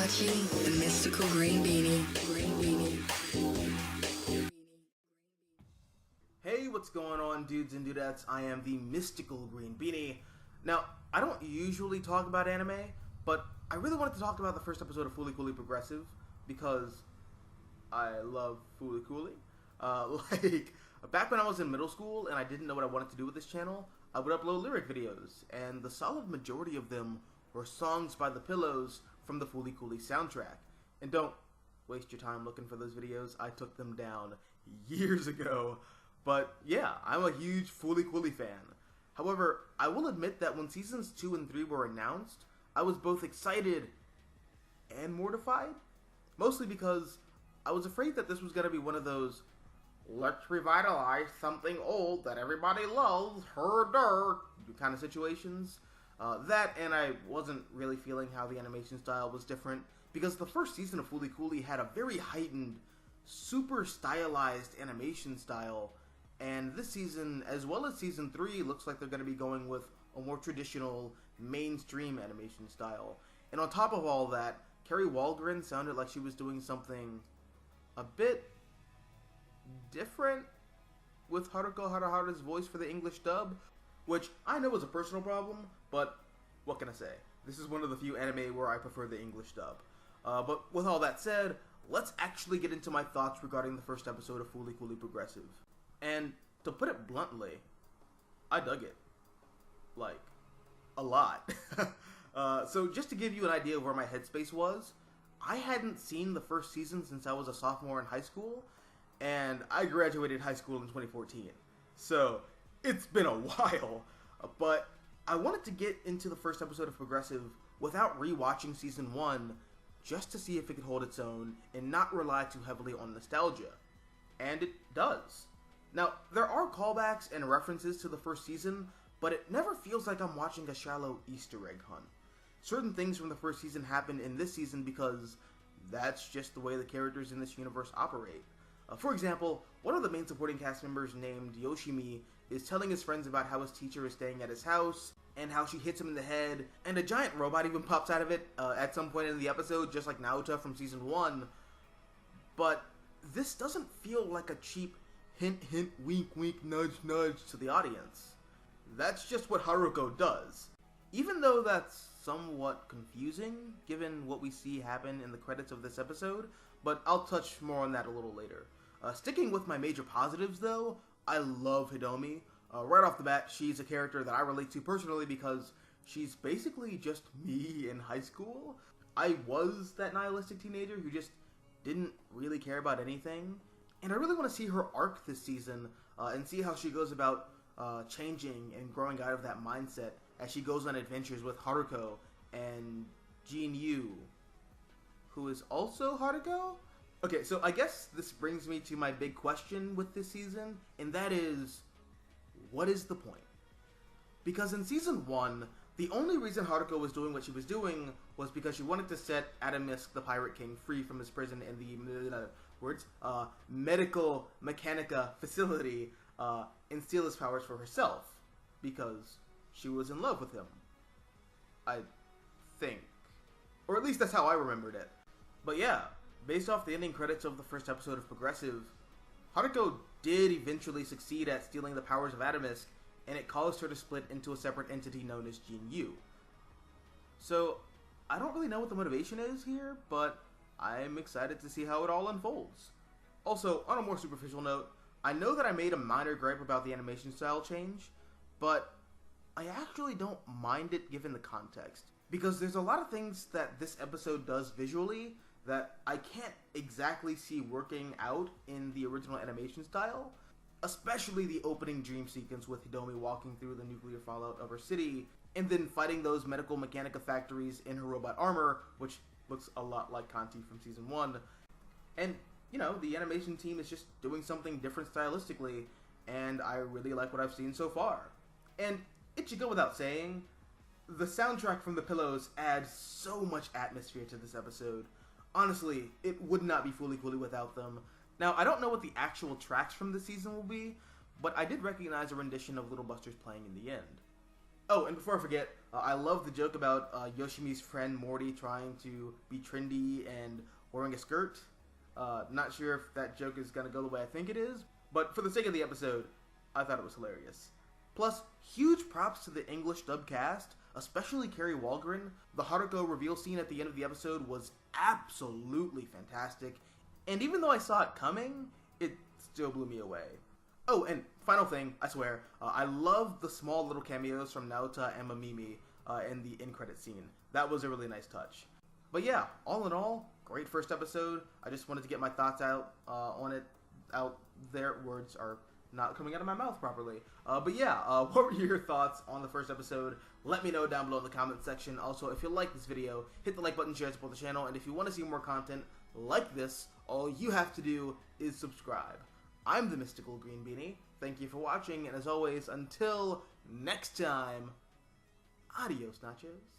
watching the Mystical Green Beanie. Hey, what's going on, dudes and dudettes? I am the Mystical Green Beanie. Now, I don't usually talk about anime, but I really wanted to talk about the first episode of Fooly Cooly Progressive because I love Fooly Cooly. Back when I was in middle school and I didn't know what I wanted to do with this channel, I would upload lyric videos, and the solid majority of them were songs by The Pillows from the Fooly Cooly soundtrack. And don't waste your time looking for those videos. I took them down years ago. But yeah, I'm a huge Fooly Cooly fan. However, I will admit that when seasons 2 and 3 were announced, I was both excited and mortified. Mostly because I was afraid that this was going to be one of those let's revitalize something old that everybody loves, herder, kind of situations. That, and I wasn't really feeling how the animation style was different, because the first season of Fooly Cooly had a very heightened, super stylized animation style, and this season, as well as season 3, looks like they're going to be going with a more traditional, mainstream animation style. And on top of all that, Carrie Walgren sounded like she was doing something a bit different with Haruko Harahara's voice for the English dub, which I know is a personal problem, but what can I say? This is one of the few anime where I prefer the English dub. But with all that said, let's actually get into my thoughts regarding the first episode of Fooly Cooly Progressive. And to put it bluntly, I dug it. Like, a lot. So just to give you an idea of where my headspace was, I hadn't seen the first season since I was a sophomore in high school, and I graduated high school in 2014. So it's been a while, but I wanted to get into the first episode of Progressive without rewatching season 1, just to see if it could hold its own and not rely too heavily on nostalgia. And it does. Now, there are callbacks and references to the first season, but it never feels like I'm watching a shallow Easter egg hunt. Certain things from the first season happen in this season because that's just the way the characters in this universe operate. For example, one of the main supporting cast members named Yoshimi is telling his friends about how his teacher is staying at his house, and how she hits him in the head, and a giant robot even pops out of it at some point in the episode, just like Naota from season 1. But this doesn't feel like a cheap hint hint wink wink nudge nudge to the audience. That's just what Haruko does. Even though that's somewhat confusing, given what we see happen in the credits of this episode, but I'll touch more on that a little later. Sticking with my major positives though, I love Hidomi. Right off the bat, she's a character that I relate to personally because she's basically just me in high school. I was that nihilistic teenager who just didn't really care about anything. And I really want to see her arc this season and see how she goes about changing and growing out of that mindset as she goes on adventures with Haruko and Jin-Yu, who is also Haruko? Okay, so I guess this brings me to my big question with this season, and that is, what is the point? Because in season 1, the only reason Haruko was doing what she was doing was because she wanted to set Adamisk, the Pirate King, free from his prison in the medical mechanica facility and steal his powers for herself, because she was in love with him. I think. Or at least that's how I remembered it. But yeah, based off the ending credits of the first episode of Progressive, Haruko did eventually succeed at stealing the powers of Adamisk, and it caused her to split into a separate entity known as Jin-Yu. So, I don't really know what the motivation is here, but I'm excited to see how it all unfolds. Also, on a more superficial note, I know that I made a minor gripe about the animation style change, but I actually don't mind it given the context. Because there's a lot of things that this episode does visually that I can't exactly see working out in the original animation style, especially the opening dream sequence with Hidomi walking through the nuclear fallout of her city, and then fighting those medical mechanica factories in her robot armor, which looks a lot like Kanti from season 1. And, you know, the animation team is just doing something different stylistically, and I really like what I've seen so far. And it should go without saying, the soundtrack from The Pillows adds so much atmosphere to this episode. Honestly, it would not be Fooly Cooly without them. Now, I don't know what the actual tracks from this season will be, but I did recognize a rendition of Little Buster's playing in the end. Oh, and before I forget, I love the joke about Yoshimi's friend Morty trying to be trendy and wearing a skirt. Not sure if that joke is going to go the way I think it is, but for the sake of the episode, I thought it was hilarious. Plus, huge props to the English dub cast, especially Carrie Walgren. The Haruko reveal scene at the end of the episode was absolutely fantastic, and even though I saw it coming, it still blew me away. Oh, and final thing, I swear, I love the small little cameos from Naota and Mamimi in the end credit scene. That was a really nice touch. But yeah, all in all, great first episode. I just wanted to get my thoughts out on it out there. Words are not coming out of my mouth properly. But yeah, what were your thoughts on the first episode? Let me know down below in the comment section. Also, if you like this video, hit the like button, share, support the channel, and if you want to see more content like this, all you have to do is subscribe. I'm the Mystical Green Beanie. Thank you for watching, and as always, until next time, adios, nachos.